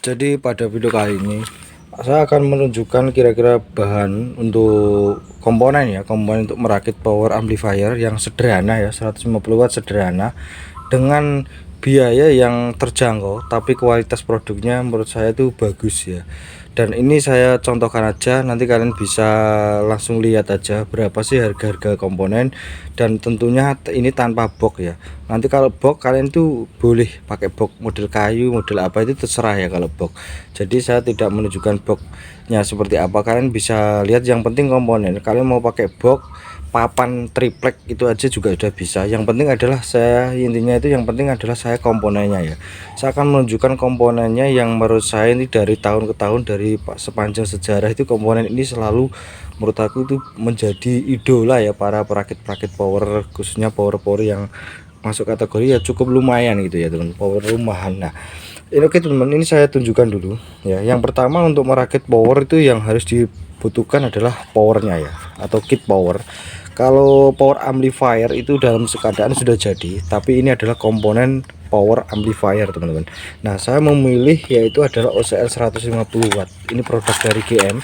Jadi pada video kali ini saya akan menunjukkan kira-kira bahan untuk komponen untuk merakit power amplifier yang sederhana ya, 150 watt sederhana dengan biaya yang terjangkau, tapi kualitas produknya menurut saya itu bagus ya. Dan ini saya contohkan aja, nanti kalian bisa langsung lihat aja berapa sih harga-harga komponen, dan tentunya ini tanpa box ya. Nanti kalau box kalian tuh boleh pakai box model kayu, model apa itu terserah ya kalau box. Jadi saya tidak menunjukkan boxnya seperti apa, kalian bisa lihat, yang penting komponen. Kalian mau pakai box papan triplek itu aja juga udah bisa, yang penting adalah intinya itu yang penting adalah saya komponennya ya. Saya akan menunjukkan komponennya yang menurut saya ini dari tahun ke tahun, dari sepanjang sejarah itu komponen ini selalu menurut aku itu menjadi idola ya para perakit-perakit power, khususnya power yang masuk kategori ya cukup lumayan gitu ya teman, power rumahan. Nah ini oke teman, ini saya tunjukkan dulu ya. Yang pertama, untuk merakit power itu yang harus dibutuhkan adalah powernya ya, atau kit power. Kalau power amplifier itu dalam keadaan sudah jadi, tapi ini adalah komponen power amplifier teman-teman. Nah saya memilih yaitu adalah OCL 150 watt, ini produk dari GM.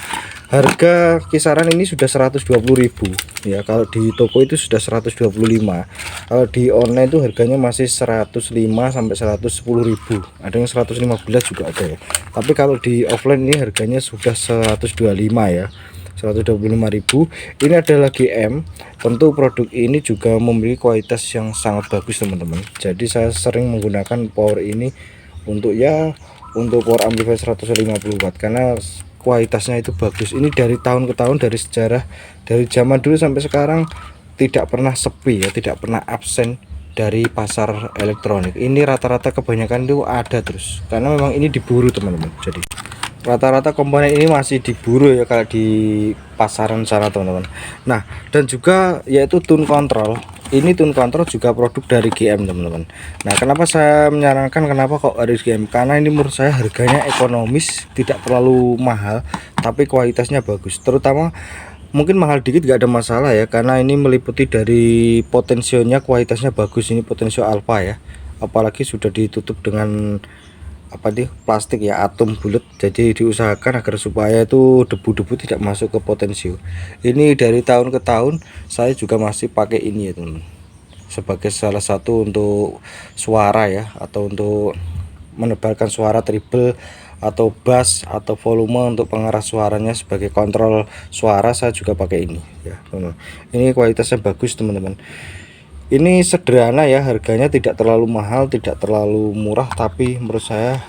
Harga kisaran ini sudah 120.000 ya, kalau di toko itu sudah 125. Kalau di online itu harganya masih 105 sampai 110.000, ada yang 115 juga ada ya. Tapi kalau di offline ini harganya sudah 125 ya, 125.000. Ini adalah GM. Tentu produk ini juga memiliki kualitas yang sangat bagus teman-teman. Jadi saya sering menggunakan power ini untuk power amplifier 150 watt karena kualitasnya itu bagus. Ini dari tahun ke tahun, dari sejarah, dari zaman dulu sampai sekarang tidak pernah sepi ya, tidak pernah absen dari pasar elektronik. Ini rata-rata kebanyakan itu ada terus, karena memang ini diburu teman-teman. Jadi rata-rata komponen ini masih diburu ya kalau di pasaran sana teman-teman. Nah dan juga yaitu tune control. Ini tune control juga produk dari GM teman-teman. Nah kenapa saya menyarankan, kenapa kok harus GM, karena ini menurut saya harganya ekonomis, tidak terlalu mahal, tapi kualitasnya bagus. Terutama mungkin mahal dikit gak ada masalah ya, karena ini meliputi dari potensionya, kualitasnya bagus. Ini potensio alpha ya, apalagi sudah ditutup dengan apa nih, plastik ya, atom bulat. Jadi diusahakan agar supaya itu debu-debu tidak masuk ke potensio. Ini dari tahun ke tahun saya juga masih pakai ini ya teman, sebagai salah satu untuk suara ya, atau untuk menebalkan suara treble atau bass atau volume untuk pengarah suaranya, sebagai kontrol suara saya juga pakai ini ya teman. Ini kualitasnya bagus teman-teman. Ini sederhana ya, harganya tidak terlalu mahal, tidak terlalu murah, tapi menurut saya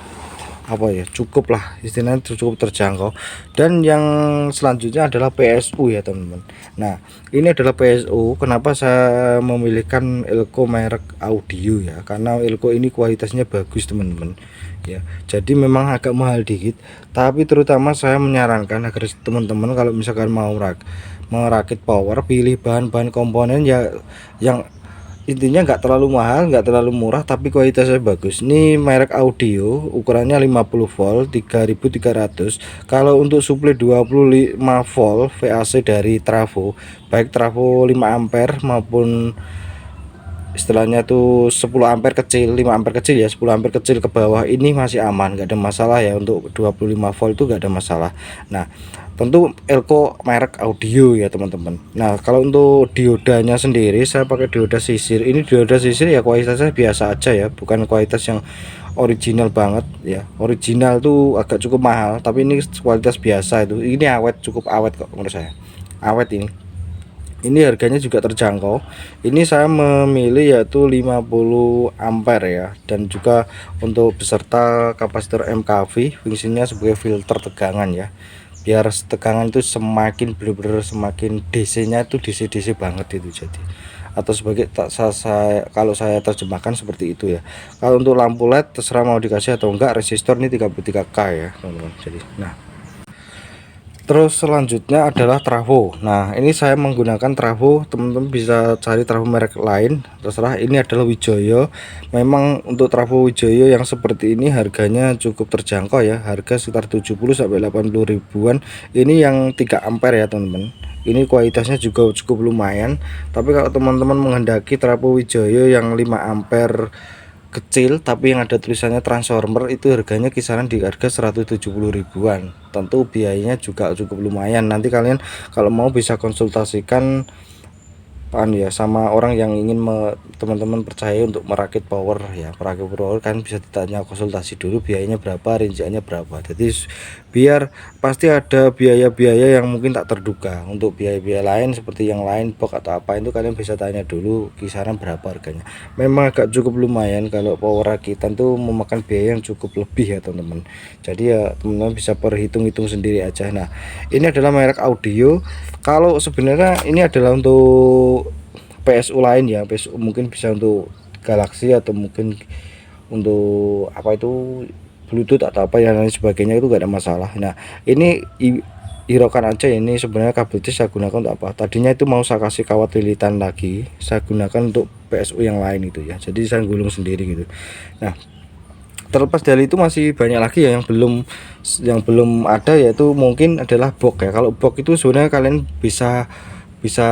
apa ya, cukup lah, istilahnya cukup terjangkau. Dan yang selanjutnya adalah PSU ya teman-teman. Nah ini adalah PSU. Kenapa saya memilihkan Elco merek audio ya, karena Elco ini kualitasnya bagus teman-teman ya. Jadi memang agak mahal dikit, tapi terutama saya menyarankan agar teman-teman kalau misalkan mau merakit power, pilih bahan-bahan komponen ya yang intinya nggak terlalu mahal, nggak terlalu murah, tapi kualitasnya bagus. Ini merek audio, ukurannya 50 volt 3300. Kalau untuk suplai 25 volt VAC dari trafo, baik trafo 5 ampere maupun istilahnya tuh 10 ampere kecil, 5 ampere kecil ya, 10 ampere kecil ke bawah, ini masih aman, nggak ada masalah ya. Untuk 25 volt itu nggak ada masalah. Nah tentu Elco merek audio ya teman-teman. Nah kalau untuk diodanya sendiri, saya pakai dioda sisir. Ini dioda sisir ya, kualitasnya biasa aja ya, bukan kualitas yang original banget ya. Original tuh agak cukup mahal, tapi ini kualitas biasa itu. Ini awet, cukup awet kok menurut saya, awet ini. Ini harganya juga terjangkau. Ini saya memilih yaitu 50 ampere ya, dan juga untuk beserta kapasitor MKV, fungsinya sebagai filter tegangan ya, biar tegangan itu semakin benar-benar semakin DC nya itu DC banget itu. Jadi atau sebagai kalau saya terjemahkan seperti itu ya. Kalau untuk lampu LED terserah mau dikasih atau enggak, resistor ini 33K ya teman-teman. Jadi nah terus selanjutnya adalah trafo. Nah ini saya menggunakan trafo, teman-teman bisa cari trafo merek lain terserah. Ini adalah Wijaya. Memang untuk trafo Wijaya yang seperti ini harganya cukup terjangkau ya, harga sekitar 70 sampai 80 ribuan. Ini yang 3 ampere ya teman-teman. Ini kualitasnya juga cukup lumayan. Tapi kalau teman-teman menghendaki trafo Wijaya yang 5 ampere kecil tapi yang ada tulisannya transformer itu harganya kisaran di harga 170 ribuan. Tentu biayanya juga cukup lumayan. Nanti kalian kalau mau bisa konsultasikan ya sama orang yang ingin teman-teman percaya untuk merakit power ya. Merakit power kan bisa ditanya konsultasi dulu biayanya berapa, rinciannya berapa. Jadi biar pasti ada biaya-biaya yang mungkin tak terduga. Untuk biaya-biaya lain seperti yang lain box atau apa itu kalian bisa tanya dulu kisaran berapa harganya. Memang agak cukup lumayan kalau power rakitan tuh memakan biaya yang cukup lebih ya teman-teman. Jadi ya teman-teman bisa perhitung-hitung sendiri aja. Nah, ini adalah merek audio. Kalau sebenarnya ini adalah untuk PSU lain ya, PSU mungkin bisa untuk Galaxy atau mungkin untuk apa itu Bluetooth atau apa yang lain sebagainya itu gak ada masalah. Nah, ini hiraukan aja, ini sebenarnya kabel C saya gunakan untuk apa? Tadinya itu mau saya kasih kawat lilitan lagi, saya gunakan untuk PSU yang lain itu ya. Jadi saya gulung sendiri gitu. Nah, terlepas dari itu masih banyak lagi ya yang belum ada, yaitu mungkin adalah box ya. Kalau box itu sebenarnya kalian bisa bisa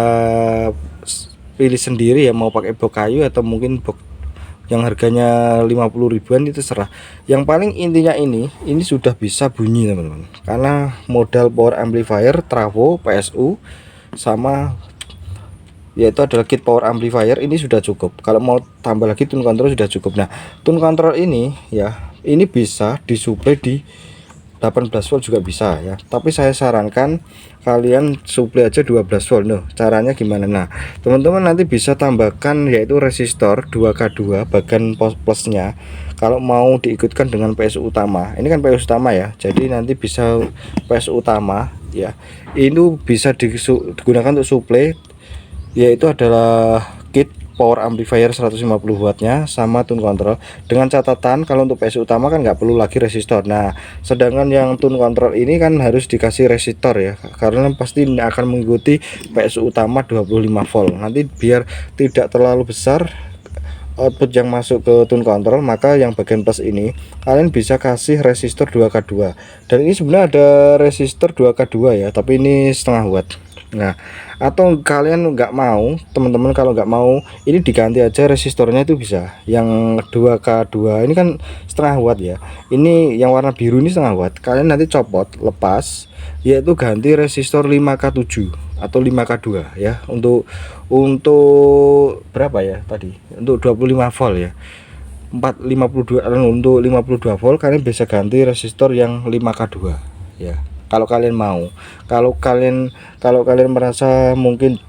pilih sendiri ya, mau pakai box kayu atau mungkin box yang harganya 50 ribuan itu serah. Yang paling intinya ini sudah bisa bunyi teman-teman, karena modal power amplifier, trafo, PSU sama yaitu adalah kit power amplifier ini sudah cukup. Kalau mau tambah lagi tune control sudah cukup. Nah, tune control ini ya, ini bisa disuplai di 18 volt juga bisa ya. Tapi saya sarankan kalian suplai aja 12 volt. Nah, caranya gimana? Nah, teman-teman nanti bisa tambahkan yaitu resistor 2K2 bagian plusnya. Kalau mau diikutkan dengan PSU utama. Ini kan PSU utama ya. Jadi nanti bisa PSU utama ya. Ini bisa digunakan untuk suplai, yaitu adalah kit power amplifier 150 wattnya sama tune control, dengan catatan kalau untuk PSU utama kan nggak perlu lagi resistor. Nah, sedangkan yang tune control ini kan harus dikasih resistor ya, karena pasti akan mengikuti PSU utama 25 volt. Nanti biar tidak terlalu besar output yang masuk ke tune control, maka yang bagian plus ini kalian bisa kasih resistor 2K2. Dan ini sebenarnya ada resistor 2K2 ya, tapi ini setengah watt. Nah, atau kalian nggak mau, teman-teman kalau nggak mau ini diganti aja resistornya, itu bisa yang 2K2 ini kan setengah watt ya, ini yang warna biru ini setengah watt. Kalian nanti copot lepas, yaitu ganti resistor 5K7 atau 5K2 ya, untuk berapa ya tadi, untuk 25 volt ya, 452 untuk 52 volt kalian bisa ganti resistor yang 5K2 ya. Kalau kalian mau, kalau kalian merasa mungkin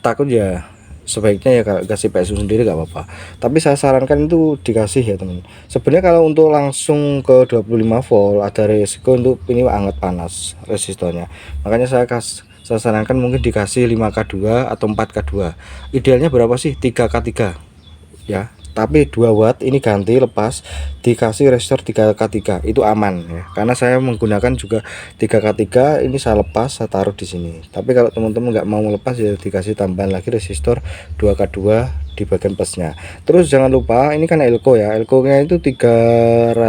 takut ya sebaiknya ya kasih PSU sendiri gak apa-apa, tapi saya sarankan itu dikasih ya teman. Sebenarnya kalau untuk langsung ke 25 volt ada resiko untuk ini hangat panas resistornya, makanya saya sarankan mungkin dikasih 5K2 atau 4K2. Idealnya berapa sih? 3K3 ya, tapi 2 watt ini ganti lepas dikasih resistor 3K3 itu aman ya, karena saya menggunakan juga 3K3 ini, saya lepas saya taruh di sini. Tapi kalau teman-teman nggak mau lepas ya dikasih tambahan lagi resistor 2K2 di bagian plusnya. Terus jangan lupa ini kan elko ya, elko nya itu 35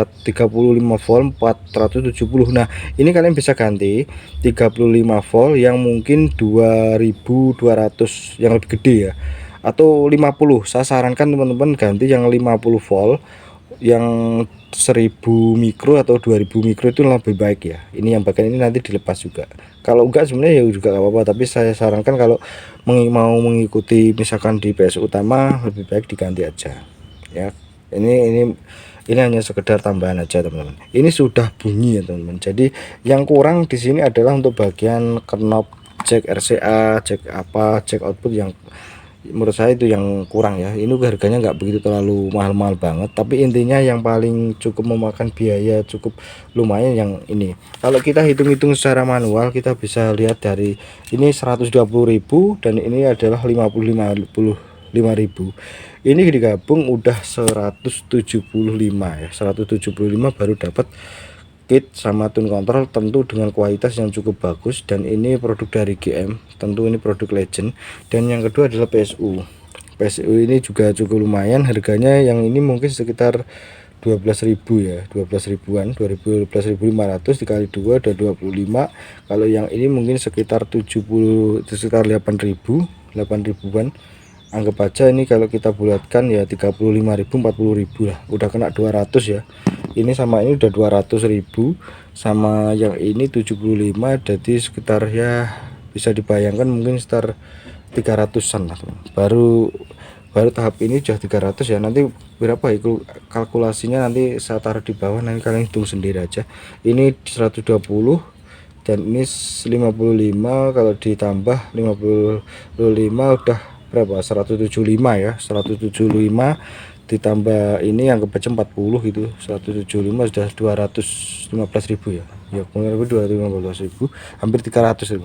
volt 470. Nah, ini kalian bisa ganti 35 volt yang mungkin 2200 yang lebih gede ya, atau 50. Saya sarankan teman-teman ganti yang 50 volt yang 1000 mikro atau 2000 mikro itu lebih baik ya. Ini yang bagian ini nanti dilepas juga. Kalau enggak sebenarnya ya juga gak apa-apa, tapi saya sarankan kalau mau mengikuti misalkan di PSU utama lebih baik diganti aja ya. Ini hanya sekedar tambahan aja teman-teman. Ini sudah bunyi ya teman-teman. Jadi yang kurang di sini adalah untuk bagian knob jack RCA, jack output yang menurut saya itu yang kurang ya. Ini harganya nggak begitu terlalu mahal-mahal banget, tapi intinya yang paling cukup memakan biaya cukup lumayan yang ini. Kalau kita hitung-hitung secara manual kita bisa lihat dari ini 120.000 dan ini adalah 55.000. Ini digabung udah 175 ya, 175 baru dapat kit sama tune control, tentu dengan kualitas yang cukup bagus. Dan ini produk dari GM, tentu ini produk legend. Dan yang kedua adalah PSU ini juga cukup lumayan harganya. Yang ini mungkin sekitar 12.000 ya, 12 ribuan, 12.500 dikali 2 ada 25. Kalau yang ini mungkin sekitar 70, sekitar 8.000, 8 ribuan anggap aja ini kalau kita bulatkan ya 35.000 40.000 lah, udah kena 200 ya. Ini sama ini udah 200.000, sama yang ini 75, jadi sekitar ya bisa dibayangkan mungkin sekitar 300-an lah teman. Baru tahap ini sudah 300 ya. Nanti berapa itu kalkulasinya nanti saya taruh di bawah, nanti kalian hitung sendiri aja. Ini 120 dan ini 55, kalau ditambah 55 udah berapa, 175 ya. 175 ditambah ini yang kebaca 40 gitu, 175 sudah 215.000 ya. Ya kurang lebih 215.000, hampir 300 ya.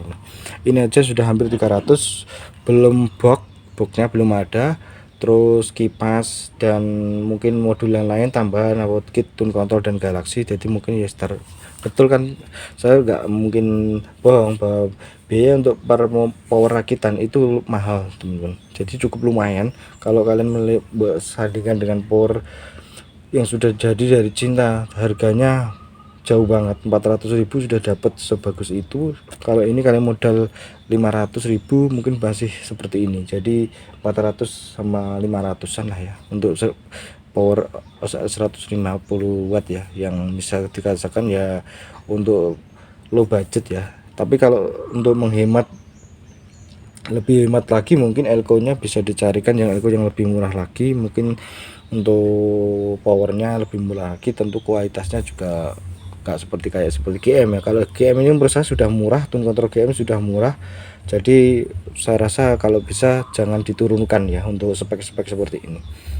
Ini aja sudah hampir 300, belum boxnya belum ada, terus kipas dan mungkin modul yang lain tambahan about kit tune control dan galaksi. Jadi mungkin ya start betul kan, saya nggak mungkin bohong bahwa biaya untuk power rakitan itu mahal teman-teman. Jadi cukup lumayan kalau kalian sandingkan dengan power yang sudah jadi dari Cinta, harganya jauh banget. 400.000 sudah dapat sebagus itu. Kalau ini kalian modal 500.000 mungkin masih seperti ini. Jadi 400 sama 500-an lah ya untuk power 150 watt ya, yang bisa dikatakan ya untuk low budget ya. Tapi kalau untuk menghemat, lebih hemat lagi, mungkin elko nya bisa dicarikan yang elko yang lebih murah lagi. Mungkin untuk powernya lebih murah lagi, tentu kualitasnya juga gak seperti GM ya. Kalau GM ini menurut saya sudah murah, tune control GM sudah murah, jadi saya rasa kalau bisa jangan diturunkan ya untuk spek-spek seperti ini.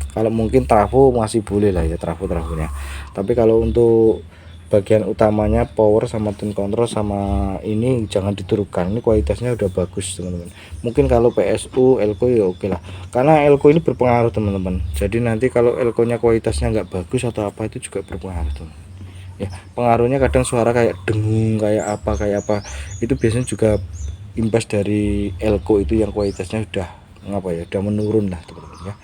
Kalau mungkin trafo masih boleh lah ya, trafonya. Tapi kalau untuk bagian utamanya power sama tune control sama ini jangan diturunkan. Ini kualitasnya udah bagus teman-teman. Mungkin kalau PSU elko ya oke lah, karena elko ini berpengaruh teman-teman. Jadi nanti kalau elko nya kualitasnya nggak bagus atau apa, itu juga berpengaruh teman ya. Pengaruhnya kadang suara kayak dengung, kayak apa itu biasanya juga imbas dari elko itu yang kualitasnya udah udah menurun lah teman-teman ya.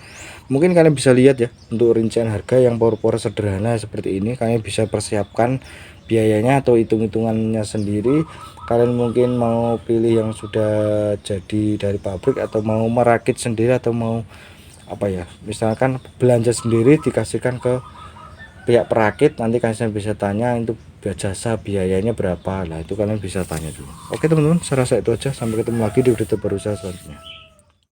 Mungkin kalian bisa lihat ya untuk rincian harga yang power sederhana seperti ini. Kalian bisa persiapkan biayanya atau hitung-hitungannya sendiri. Kalian mungkin mau pilih yang sudah jadi dari pabrik, atau mau merakit sendiri, atau mau apa ya, misalkan belanja sendiri dikasihkan ke pihak perakit. Nanti kalian bisa tanya itu jasa biayanya berapa lah, itu kalian bisa tanya dulu. Oke teman-teman, saya rasa itu aja. Sampai ketemu lagi di video terbaru saya selanjutnya.